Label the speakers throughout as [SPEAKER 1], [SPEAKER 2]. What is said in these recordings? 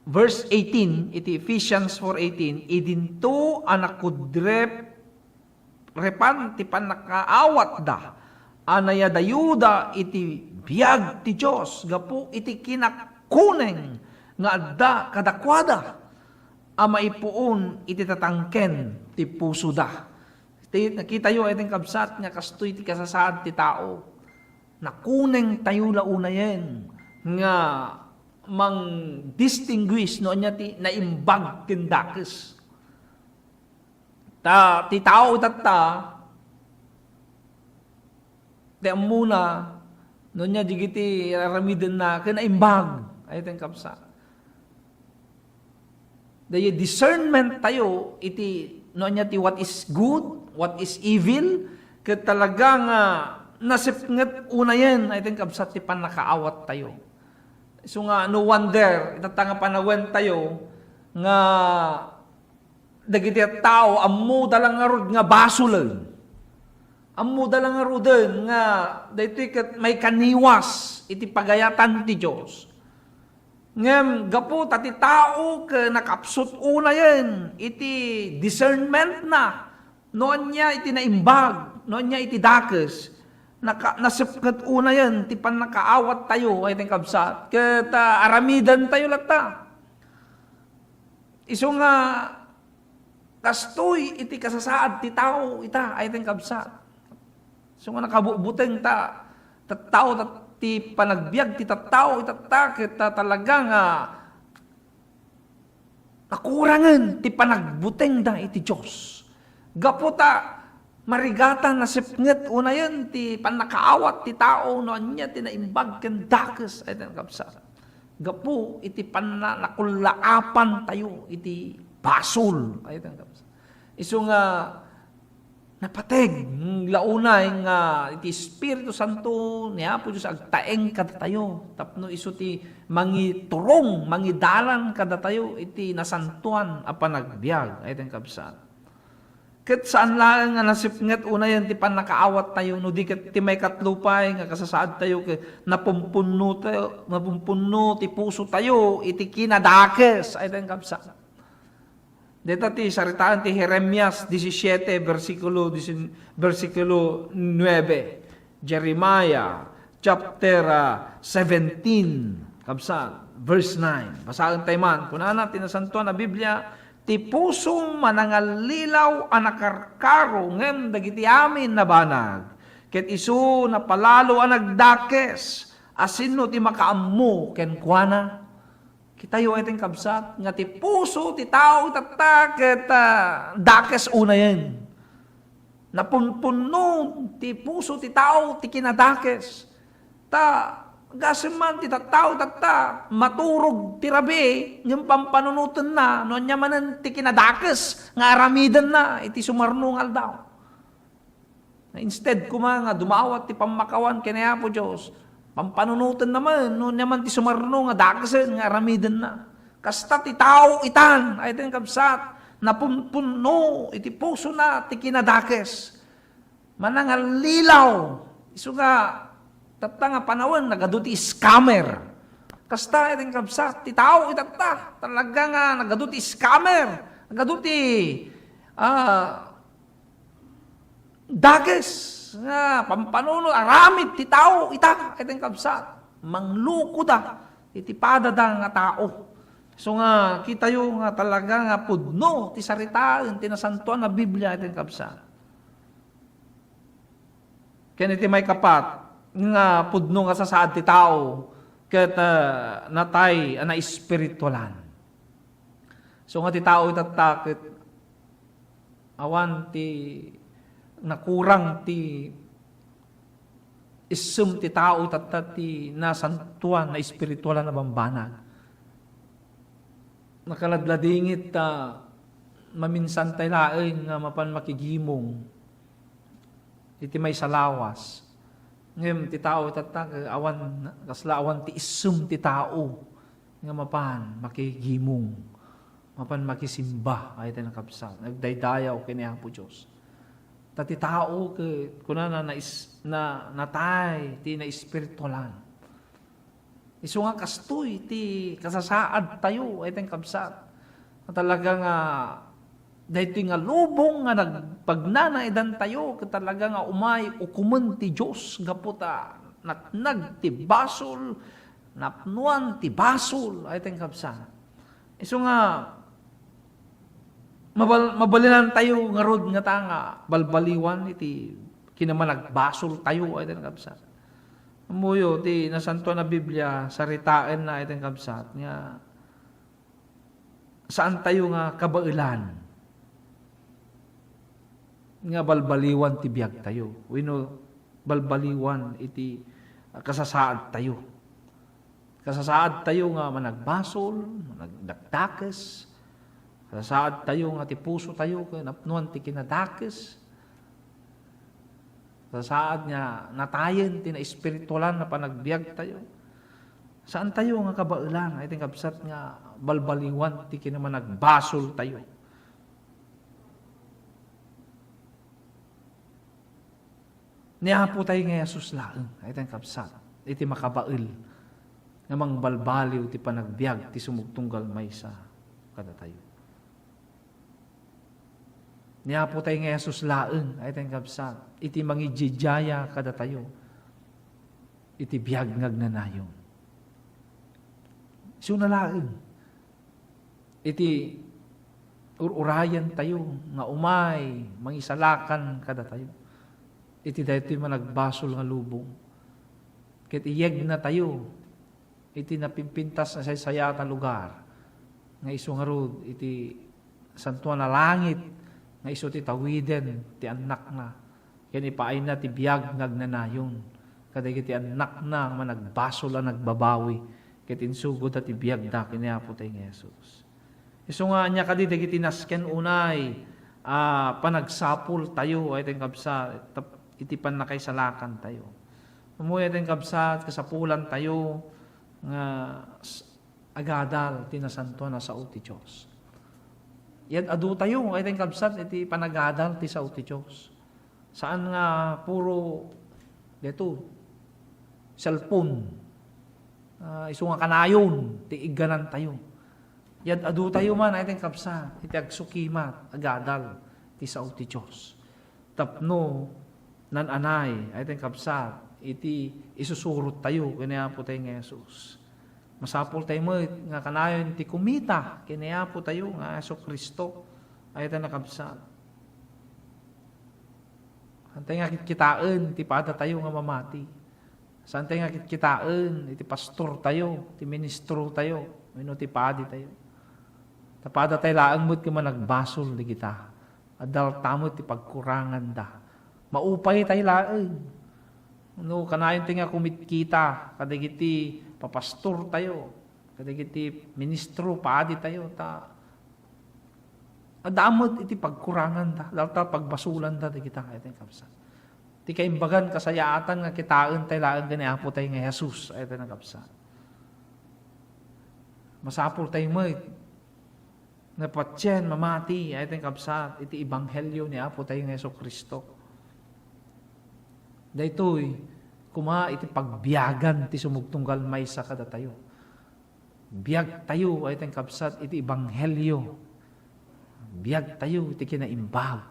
[SPEAKER 1] verse 18, iti Ephesians 4:18, idinto anakudrep repan ti panakaawat da, anaya dayuda iti biyag ti Diyos, gapu iti kinakuneng nga adda kadakwada, amaipuon iti tatangken ti puso da. Nakita yo itong kabsat nga kastoy ti kasasaad ti tao. Nakuneng tayo launa yan nga mang distinguish no nya ti naimbag kendakes. Ti tao itatta ti amuna no nya digiti raramiden na kinaimbag ay itong kabsat. Dahil discernment tayo iti no nya ti what is good, what is evil, ket talagang nasipnget una yan, I think kabsat ti panakaawat tayo. So nga, no wonder, itatanga panawen tayo, nga dagiti tao, ammo dalang nga rod nga basulan. Ammo dalang nga rodin, nga dahito may kaniwas, iti pagayatan ti Diyos. Ngem, gapu, tati tao, nakapsot una yan, iti discernment na, noon niya iti naimbag, noon niya iti dakes, nasipkat una yan, ti pan nakaawat tayo, ay ting kabsat, ket aramidan tayo lata. Iso nga, kastoy, iti kasasaad, ti tao, ita, ay ting kabsat. So nga nakabubuteng tao, ti panagbiag, ti tattao, itata, kita talagang nakurangan, ti panagbuteng da, iti Diyos. Gaputa, marigatan na sipnget una yan, ti panakaawat ti tao, noon niya, tinaimbag kendakes, ay tinagapsa. Gapu, iti nakulaapan tayo, iti basol, ay tinagapsa. Iso nga, napateg, launay nga, iti Espiritu Santo, niya po Diyos, agtaeng kada tayo, tapno iso ti mangiturong, mangidalan kada tayo, iti nasantuan, apanagbiag, ay tinagapsa. Ket saan lang nga nasipnget una yan, ti panakaawat tayo, no di ket ti may katlupay, nga kasasaad tayo, napumpuno ti puso tayo, iti kinadakes, ay tayong kapsa. Dito ti saritaan ti Jeremias 17, versikulo 9, Jeremiah, chapter 17, kapsa, verse 9. Basahin tayo man, kunana, tinasantuan na Biblia, ti pusong manangalilaw anakarkaro ngem dagiti amin na banag. Ket isu na palalo anagdakes asinno ti makaammo ken kuana. Kitayo ay ting kabsat nga ti puso ti tao tatta ket dakes una yan. Napunpuno ti puso ti tao ti kinadakes. Gasiman ti tattao tatta, maturog ti rabi, yung pampanunutan na, noon niya manan ti kinadakes, nga aramidan na, iti sumarnungal daw. Instead, nga dumawat ti pamakawan, kinaya po Diyos, pampanunutan naman, noon niya man ti sumarnung, nga dakesen, nga aramidan na. Kasta ti tao itan, ay tin kabsat, napunpuno, iti puso na, ti kinadakes. Manangal lilaw, iso nga, nga panawan, nagaduti scammer. Kasta, iting kabsat, ti tao itata, talaga nga, nagaduti scammer, nagaduti, dages, nga, pampanuno, aramid, ti tao, iting kabsat, mangluko da, itipada da nga tao. So nga, kita yung nga talaga nga pudno, ti sarita, yung tinasantuan na Biblia, iting kabsat. Kaya iti may kapat, nga pudno nga sasaad ti tao ket natay na espiritualan. So nga ti tao itatakit awan ti nakurang ti isum ti tao itatat ti nasantuan na espiritualan na bambanag. Nakaladladingit maminsan tay laeng nga mapan makigimong iti may salawas. Ngayon, ti tao tatag, awan ti isum ti tao, nga mapan, makigimong, mapan makisimba, ay tayo nakapsa, nagdaydayaw kiniya po Diyos. Tati tao, kuna natay, ti na espiritualan. Isu nga kastoy ti kasasaad tayo ay tayong kabsat. Talaga nga dahito nga lubong nga nagpagnanaidan tayo talaga nga umay ukumen ti Diyos gaputa natnag ti basol napnuan ti basol ay tayong kabsat. Isu nga mabalinan tayo nga rod nga tanga balbaliwan iti kinamanagbasol tayo ay tayong kabsat. Umuyo ti nasanto na Biblia saritaan na ay tayong kabsat nga saan tayo nga kabailan nga balbaliwan ti biag tayo. Wino balbaliwan iti kasasaad tayo. Kasasaad tayo nga managbasol, managdakdakes. Kasasaad tayo nga ti puso tayo napnuan ti kinadakes. Kasasaad nga natayen ti na espiritualan na panagbiag tayo. Saan tayo nga kabailan? Ay ting kabsat nga balbaliwan ti kinamanagbasol tayo. Niya po tayo nga Jesus laeng, ay tayong kapsat, iti makabail, nga mangbalbaliw ti panagbiag, ti sumugtunggal maysa, kada tayo. Niya po tayo nga Jesus laeng, ay tayong kapsat, iti mangijijaya kada tayo, iti biag ngagnanayon. Suna laeng, iti ururayan tayo, nga umay, mangisalakan kada tayo. Iti dahito yung managbasol nga lubong. Kit iyeg na tayo. Iti napimpintas na sayata lugar. Nga iso nga rod, iti santuan na langit. Nga iso ti tawiden, ti anak na. Yan ipaay na ti biyag ngagnanayon. Kaday ti anak na managbasol na nagbabawi. Kit insugod at ti biyag na kinayapo tayo ng Jesus. Iso nga niya kadi dagiti nasken unay panagsapul tayo ay tayong kabsa itipan na kay salakan tayo. Umuya tayong kabsat, kasapulan tayo, nga agadal, tinasanto na sa uti Diyos. Yan adu tayo, ay tayong kabsat, iti panagadal, ti sa uti Diyos. Saan nga puro, dito, cellphone, iso nga kanayon, ti iganan tayo. Yan adu tayo man, ay tayong kabsat, iti agsukimat, agadal, ti sa uti Diyos. Tapno, nananay, ay tayong kapsat, iti isusurot tayo, kanya po tayo ng Jesus. Masapol tayo mo, nga kanayon, iti kumita, kanya po tayo, nga Yeso Kristo, ay tayong nakapsat. Saan nga kitkitaan, iti pada tayo nga mamati. Saan nga kitkitaan, iti pastor tayo, iti ministro tayo, iti padi tayo. Tapada tayo laang mo't kama nagbasol di kita. Adal tamot iti pagkurangan da. Maupay tayo laeng. No, kanayon tayo nga kumitkita, kadagiti papastor tayo, kadagiti ministro, paadi tayo, adamot iti pagkurangan da, dahil pagbasulan da, di kita kaya tayo kapsat. Di kaimbagan kasayaatan nga kitaan tayo laeng ganiapo tayo nga Jesus, ay tayo kapsat. Masapul tayo mo, napatsyan, mamati, ay tayo kapsat, iti ibanghelyo ni Apo tayo nga Yeso Kristo. Daytoy kuma iti pagbiyagan ti sumugtunggal maysa kada tayo. Biag tayo ay tayong kapsat iti ebanghelyo. Biag tayo iti kinaimbag.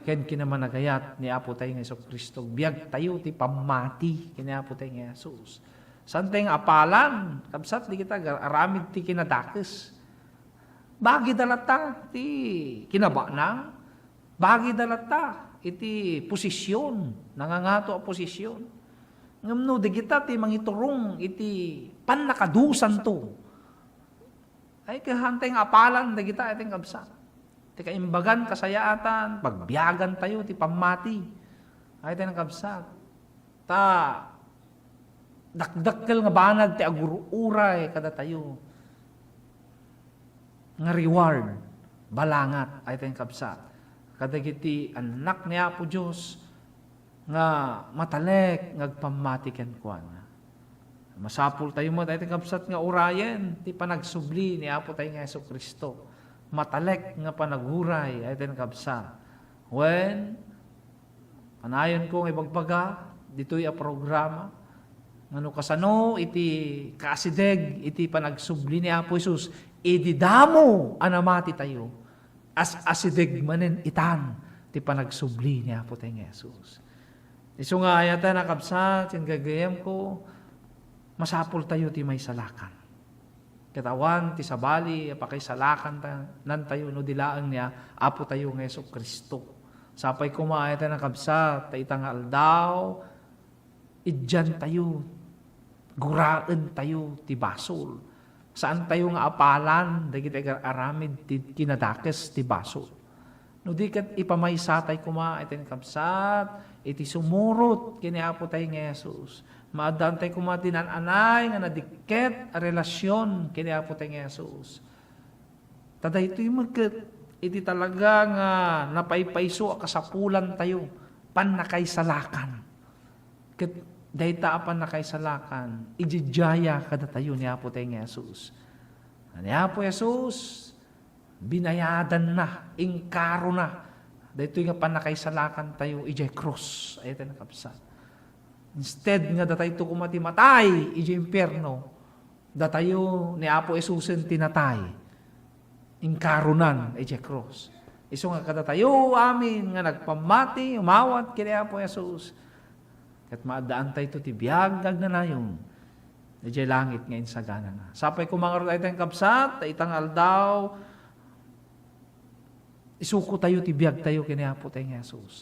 [SPEAKER 1] Ken kinamanagayat ni Apo tayo nga Yeso Kristo. Biag tayo iti pamati kini Apo tayo nga Jesus. Saan tayong apalan? Kapsat di kita aramid ti kinadakes. Bagi dalata ti kinabana. Bagi dalata iti posisyon, nangangato a posisyon. Ngamno, di kita ti mangiturong iti panakadusan to. Ay kahantay nga apalan, di kita iting kabsa. Ti kaimbagan, kasayaatan, pagbiyagan tayo, ti pamati. Ay tayo ng kabsa. Dakdakkel nga banag, ti agururay kada tayo. Nga reward, balangat, ay tayo ng kabsa. Kadagiti anak niya po Diyos nga matalek ngagpamatiken kuan. Masapul tayo mo tayo kapsat nga urayen ti panagsubli ni Apo tayo nga Yeso Kristo. Matalek nga panaghuray ay tayo kapsat. When panayon ko nga ibagbaga dito'y a programa Ano kasano, iti kasideg, iti panagsubli ni Apo Jesus, ididamo anamati tayo, as asideg manen itan, ti panagsubli ni Apo tayo Jesus. Iso nga ayata nakabsat, yung gagayam ko, masapol tayo ti may salakan. Katawan, ti sabali, apakay salakan nan tayo, no dilaan niya, Apo tayo ng Yeso Kristo. Sapay kumaayata nakabsat, taitang aldaw, idyan tayo, guraan tayo, ti basol. Saan tayo nga apalan, dagiti aramid, ti kinadakes, ti basol. No di kat ipamaysa tayo kumaayata nakabsat, iti sumurot, kiniapo tayo ng Jesus. Maadaan tayo kumatinananay, nga nadiket, a relasyon, kiniapo tayo ng Jesus. Tada ito'y iti talaga nga napaypayso, kasapulan tayo, panakaysalakan. Kat dahita apan nakaysalakan, ijijaya kada tayo ni Apo tayo ng Jesus. Ni Apo Jesus, binayadan na, ingkaro na, dahito nga panakaysalakan tayo, ijay cross, ay tayo nakapsat. Instead nga datay ito kumatimatay, ijay impyerno, datayo ni Apo Jesus tinatay, ingkarunan, ijay cross. Iso nga kada tayo, amin, nga nagpamati, umawat, kini Apo Jesus, kat maadaan tayo ito, tibiyag, nagnanayon. Ijay langit ngayon sa gana na. Sapay kumangarot ay tayong kapsat, itang aldaw, isuko tayo, tibiyag tayo, kiniapo tayong Jesus.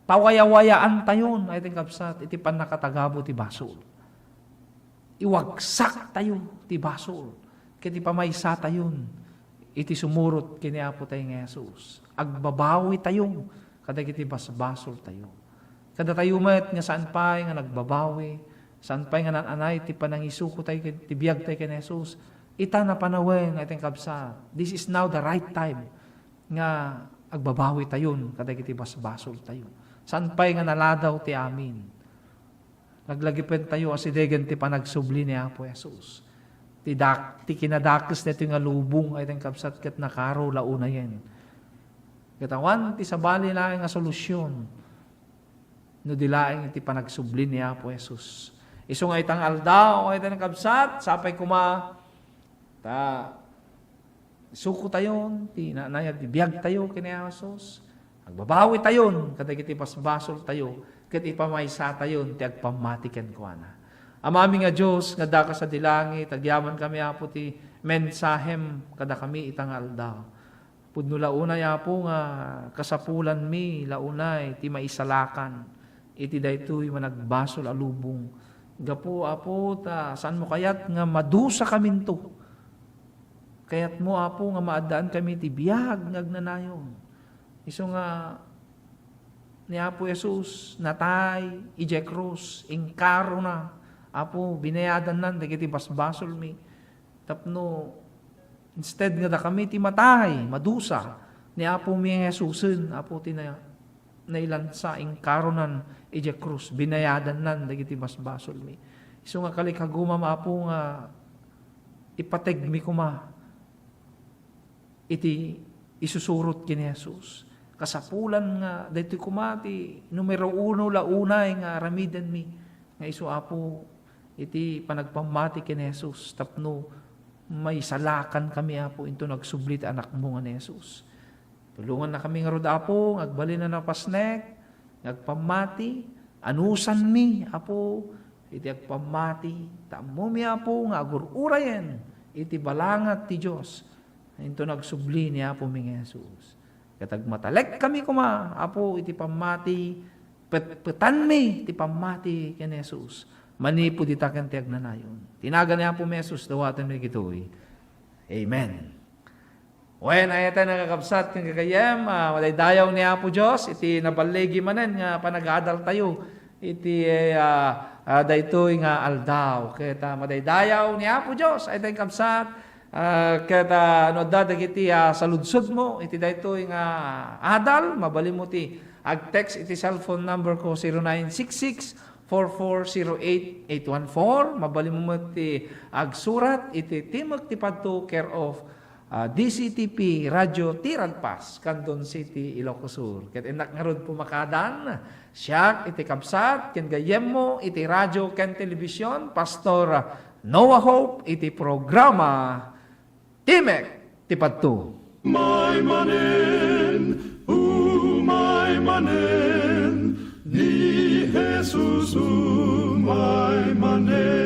[SPEAKER 1] Pawayawayaan tayo, ay tayong kapsat, iti pan nakatagabo, ti basol. Iwagsak tayo, ti basol. Kiti pamaysa tayo, iti sumurot, kiniapo tayong Jesus. Agbabawi tayo, kada kiti basbasol tayo. Kada tayo met nga saan pa nga nagbabawi, saan pa nga nananay, ti panangisuko tayo, ti biyag tayo kay Jesus, ita na panawin, ating kabsa. This is now the right time nga agbabawi tayo, kada kiti basbasol tayo. Saan pa nga naladaw ti amin. Naglagipen tayo, asidegan ti panagsubli ni Apo Jesus. Ti kinadakis na ito nga lubong, ating kabsat kat nakaro launa yan. Katawan, ti sabali lang nga solusyon. No dilaing iti panagsubli ni Apo Jesus. Iso nga itang aldaw, ay itang kabsat, sapay kuma, suko tayon, ti nanayag, biyag tayo kini Jesus. Agbabawi tayon, kada kiti pasbasol tayo, kiti pamaysa tayon, ti agpamatiken ko na. Amami nga Diyos, nga daka sa dilangit, agyaman kami Apo ti mensahem, kada kami itang aldaw. Pudno launay Apo nga kasapulan mi, launay, ti maisalakan, iti daytoy managbasol alubong. Gapo Apo, saan mo kayat nga madusa kaminto? Kayat mo Apo nga maadaan kami ti biyag ngagnanayon. Iso nga ni Apo Jesus natay ije krus ingkaro na Apo binayadan nan dagiti basbasol mi. Tapno instead nga da kami ti matay madusa ni Apo mi Jesusen Apo ti nailansa ingkaro nan ije krus binayadan nan dagiti basbasol mi. Iso nga kalikagumam Apo nga ipateg mi kuma iti isusurot kini Jesus. Kasapulan nga, dito kumati, numero 1 launay nga ramiden mi. Nga iso Apo, iti panagpamati kini Jesus. Tapno, may salakan kami Apo, into nagsublit anak mo nga ni Jesus. Tulungan na kami nga rod Apo, agbalin na napasnek, agpamati, anusan mi Apo, iti agpamati, tamo mi Apo, nga agururayan, iti balangat ti Diyos. Into nagsubli ni Apo mi Jesus. Katag matalek kami kuma, Apo, iti pamati, petan mi, iti pamati ken Jesus. Manipo di taken ti agnanayon. Tinaga ni Apo mi Jesus, dawatan mi gitoy. Amen. When ayata nakakabsat kang kakayam, madaydayaw ni Apo Diyos, iti nabalegi manen nga panagadal tayo, iti daytoy nga aldaw. Kaya madaydayaw ni Apo Diyos, ay tayong kabsat, kaya dagiti saludsod mo, iti daytoy nga adal, mabali mo ti ag-text iti cellphone number ko 0966-4408-814. Mabali mo ti ag-surat iti Timog ti Padto care of DCTP Radio Tiralpas, Canton City, Ilocos Sur. Ket enak nga rod pumakadan, siyak iti kabsat, ken gayem mo iti radyo ken telebisyon, Pastor Noah Hope iti programa Timek ti Padto.
[SPEAKER 2] My manen, ni Jesus my manen.